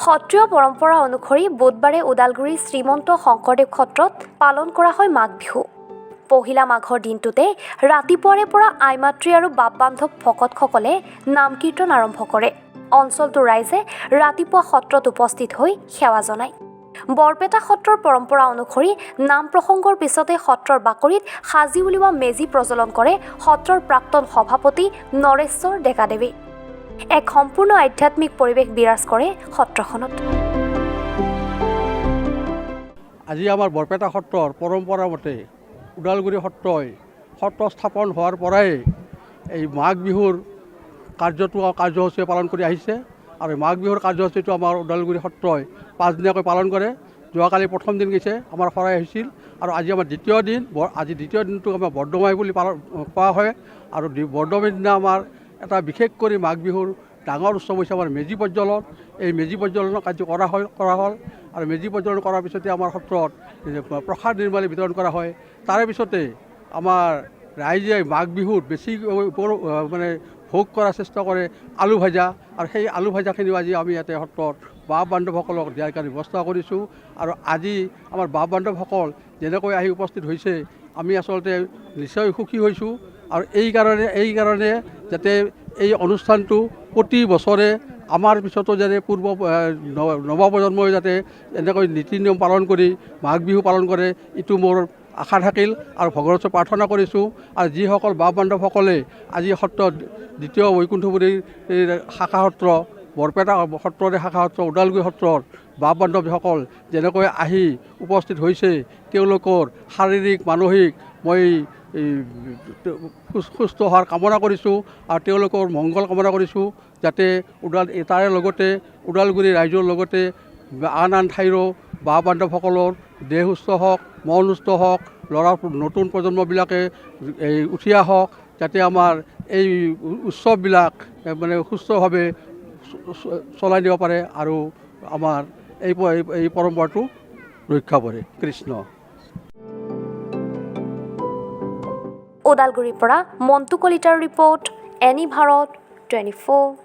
সত্ৰীয় পৰম্পৰা অনুসৰি বুধবাৰে ওদালগুৰি শ্ৰীমন্ত শংকৰদেৱ ক্ষেত্ৰত পালন কৰা হয় মাঘ বিহু। পহিলা মাঘৰ দিনটোতে ৰাতিপুৱাৰে পৰা আই মাতৃ আৰু বাপ বান্ধৱ ভকতসকলে নাম কীৰ্তন আৰম্ভ কৰে। অঞ্চলটোৰ ৰাইজে ৰাতিপুৱা সত্ৰত উপস্থিত হৈ সেৱা জনায়। বৰপেটা সত্ৰৰ পৰম্পৰা অনুসৰি নাম প্ৰসংগৰ পিছতে সত্ৰৰ বাকৰিত সাজি উলিওৱা মেজি প্ৰজ্বলন কৰে সত্ৰৰ প্ৰাক্তন সভাপতি নৰেশ্বৰ ডেকাদেৱে। এক সম্পূৰ্ণ আধ্যাত্মিক পৰিৱেশ বিৰাজ কৰে সত্ৰখনত। আজি আমাৰ বৰপেটা সত্ৰৰ পৰম্পৰা মতে ওদালগুৰি সত্ৰই সত্ৰ স্থাপন হোৱাৰ পৰাই এই মাঘ বিহুৰ কাৰ্যসূচী পালন কৰি আহিছে আৰু মাঘ বিহুৰ কাৰ্যসূচীটো আমাৰ ওদালগুৰি সত্ৰই 5 দিনীয়াকৈ পালন কৰে। যোৱাকালি প্ৰথম দিন গৈছে আমাৰ শৰাই হৈছিল আৰু আজি আমাৰ দ্বিতীয় দিন। আজি দ্বিতীয় দিনটো আমাৰ বৰদমাই বুলি কোৱা হয় আৰু বৰদমাই দিনা আমাৰ এটা বিশেষ কৰি মাঘ বিহুৰ ডাঙৰ উৎসৱ হৈছে আমাৰ মেজি প্ৰজ্বলন। এই মেজি প্ৰজ্বলনৰ কাৰ্য কৰা হ'ল আৰু মেজি প্ৰজ্বলন কৰাৰ পিছতে আমাৰ সত্ৰত প্ৰসাদ নিৰ্মালি বিতৰণ কৰা হয়। তাৰে পিছতে আমাৰ ৰাইজে মাঘ বিহুত বেছি মানে ভোগ কৰাৰ চেষ্টা কৰে আলু ভাজা, আৰু সেই আলু ভাজাখিনিও আজি আমি ইয়াতে সত্ৰত বাপ বান্ধৱসকলক দিয়াৰ কাৰণে ব্যৱস্থা কৰিছোঁ। আৰু আজি আমাৰ বাপ বান্ধৱসকল যেনেকৈ আহি উপস্থিত হৈছে আমি আচলতে নিশ্চয় সুখী হৈছোঁ। আৰু এই কাৰণে যাতে এই অনুষ্ঠানটো প্ৰতি বছৰে আমাৰ পিছতো যাতে নৱপ্ৰজন্মই যাতে এনেকৈ নীতি নিয়ম পালন কৰি মাঘ বিহু পালন কৰে, এইটো মোৰ আশা থাকিল আৰু ভগৱানৰ ওচৰত প্ৰাৰ্থনা কৰিছোঁ। আৰু যিসকল বাপ বান্ধৱসকলে আজি সত্ৰত দ্বিতীয় বৈকুণ্ঠপুৰীৰ শাখা সত্ৰ, বৰপেটা সত্ৰৰে শাখা সত্ৰ, ওদালগুৰি সত্ৰৰ বাপ বান্ধৱীসকল যেনেকৈ আহি উপস্থিত হৈছে, তেওঁলোকৰ শাৰীৰিক মানসিক মই সুস্থ হোৱাৰ কামনা কৰিছোঁ আৰু তেওঁলোকৰ মংগল কামনা কৰিছোঁ, যাতে তাৰে লগতে ওদালগুৰি ৰাইজৰ লগতে আন ঠাইৰো বাপ বান্ধৱসকলৰ দেহ সুস্থ হওক, মন সুস্থ হওক, নতুন প্ৰজন্মবিলাকে উঠি আহক, যাতে আমাৰ এই উৎসৱবিলাক মানে সুস্থভাৱে চলাই দিব পাৰে আৰু আমাৰ এই পৰম্পৰাটো ৰক্ষা কৰে। কৃষ্ণ। ওদালগুৰিৰ পৰা মণ্টু কলিতাৰ ৰিপৰ্ট, এনি ভাৰত 24।